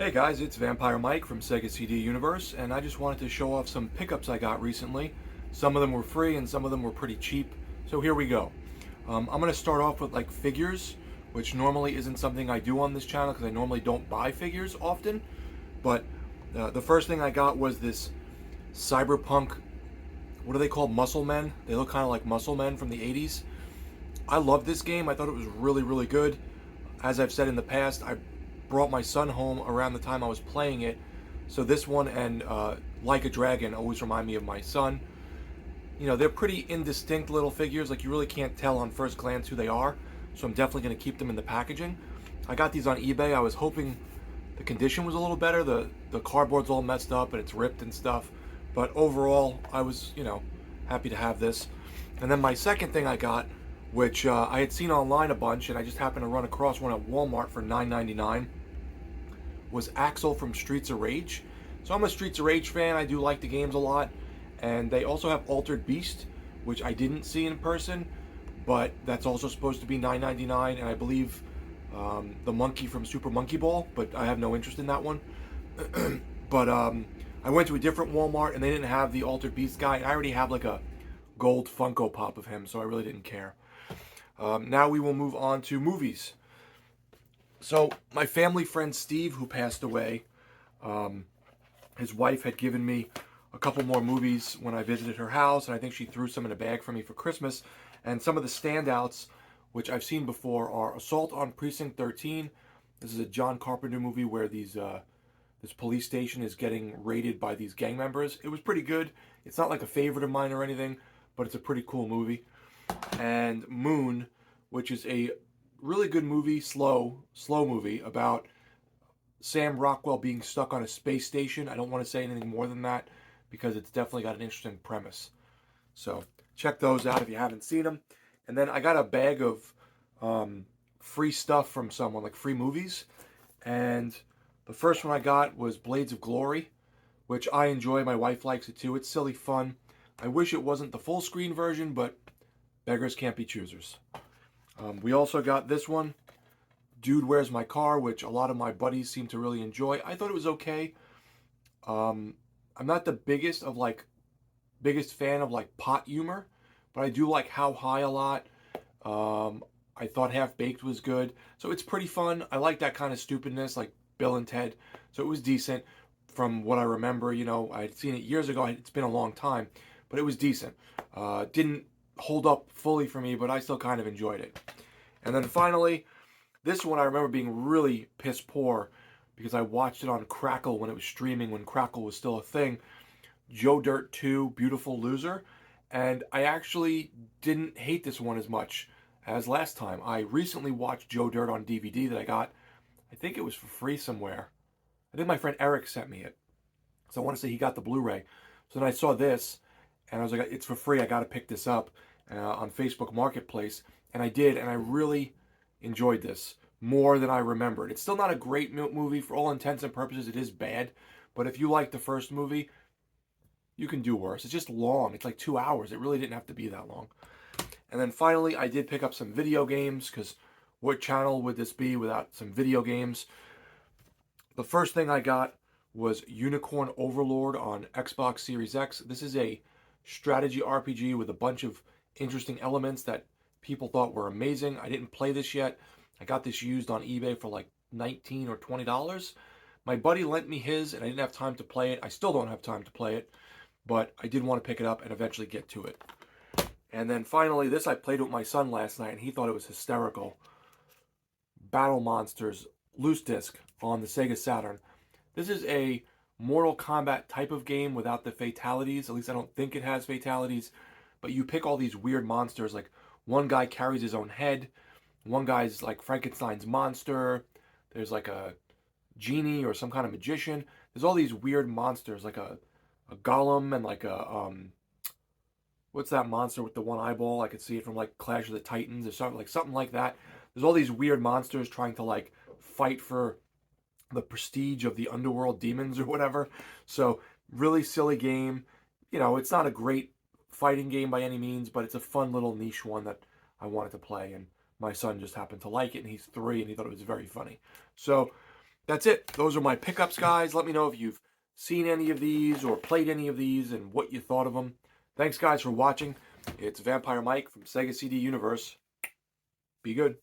Hey guys, it's Vampire Mike from Sega CD Universe, and I just wanted to show off some pickups I got recently. Some of them were free and some of them were pretty cheap, so here we go. I'm going to start off with like figures, which normally isn't something I do on this channel because I normally don't buy figures often. But the first thing I got was this Cyberpunk, what are they called, Muscle Men? They look kind of like Muscle Men from the 80s. I love this game. I thought it was really, really good. As I've said in the past, I brought my son home around the time I was playing it. So this one and Like a Dragon always remind me of my son. You know, they're pretty indistinct little figures. Like, you really can't tell on first glance who they are. So I'm definitely going to keep them in the packaging. I got these on eBay. I was hoping the condition was a little better. The cardboard's all messed up and it's ripped and stuff. But overall, I was, happy to have this. And then my second thing I got, which I had seen online a bunch, and I just happened to run across one at Walmart for $9.99, was Axel from Streets of Rage. So I'm a Streets of Rage fan. I do like the games a lot. And they also have Altered Beast, which I didn't see in person, but that's also supposed to be $9.99. And I believe the monkey from Super Monkey Ball, but I have no interest in that one. But I went to a different Walmart and they didn't have the Altered Beast guy. I already have like a gold Funko Pop of him, so I really didn't care. Now we will move on to movies. So my family friend Steve, who passed away, his wife had given me a couple more movies when I visited her house, and I think she threw some in a bag for me for Christmas. And some of the standouts, which I've seen before, are Assault on Precinct 13. This is a John Carpenter movie where this police station is getting raided by these gang members. It was pretty good. It's not like a favorite of mine or anything, but it's a pretty cool movie. And Moon, which is a really good movie, slow movie about Sam Rockwell being stuck on a space station. I don't want to say anything more than that because it's definitely got an interesting premise. So check those out if you haven't seen them. And then I got a bag of free stuff from someone, like free movies. And the first one I got was Blades of Glory, which I enjoy. My wife likes it too. It's silly fun. I wish it wasn't the full screen version, but beggars can't be choosers. We also got this one, Dude, Where's My Car, which a lot of my buddies seem to really enjoy. I thought it was okay. I'm not the biggest fan of like pot humor, but I do like How High a lot. I thought Half Baked was good. So it's pretty fun. I like that kind of stupidness, like Bill and Ted. So it was decent from what I remember. You know, I had seen it years ago. It's been a long time, but it was decent. Didn't hold up fully for me, but I still kind of enjoyed it. And then finally, this one I remember being really piss poor because I watched it on Crackle when it was streaming, when Crackle was still a thing. Joe Dirt 2, Beautiful Loser. And I actually didn't hate this one as much as last time. I recently watched Joe Dirt on DVD that I got. I think it was for free somewhere. I think my friend Eric sent me it. So I want to say he got the Blu-ray. So then I saw this, and I was like, it's for free. I got to pick this up on Facebook Marketplace. And I did, and I really enjoyed this more than I remembered. It's still not a great movie. For all intents and purposes, it is bad. But if you like the first movie, you can do worse. It's just long. It's like 2 hours. It really didn't have to be that long. And then finally, I did pick up some video games, because what channel would this be without some video games? The first thing I got was Unicorn Overlord on Xbox Series X. This is a strategy RPG with a bunch of interesting elements that people thought were amazing. I didn't play this yet. I got this used on eBay for like $19 or $20. My buddy lent me his, and I didn't have time to play it. I still don't have time to play it, but I did want to pick it up and eventually get to it. And then finally, this I played with my son last night, and he thought it was hysterical. Battle Monsters Loose Disc on the Sega Saturn. This is a Mortal Kombat type of game without the fatalities. At least I don't think it has fatalities. But you pick all these weird monsters. Like, one guy carries his own head. One guy's like Frankenstein's monster. There's like a genie or some kind of magician. There's all these weird monsters, like a golem and like a what's that monster with the one eyeball? I could see it from like Clash of the Titans or something like that. There's all these weird monsters trying to like fight for the prestige of the underworld demons or whatever. So really silly game. You know, it's not a great fighting game by any means, but it's a fun little niche one that I wanted to play, and my son just happened to like it, and he's 3 and he thought it was very funny. So that's it. Those are my pickups, guys. Let me know if you've seen any of these or played any of these and what you thought of them. Thanks, guys, for watching. It's Vampire Mike from Sega CD Universe. Be good.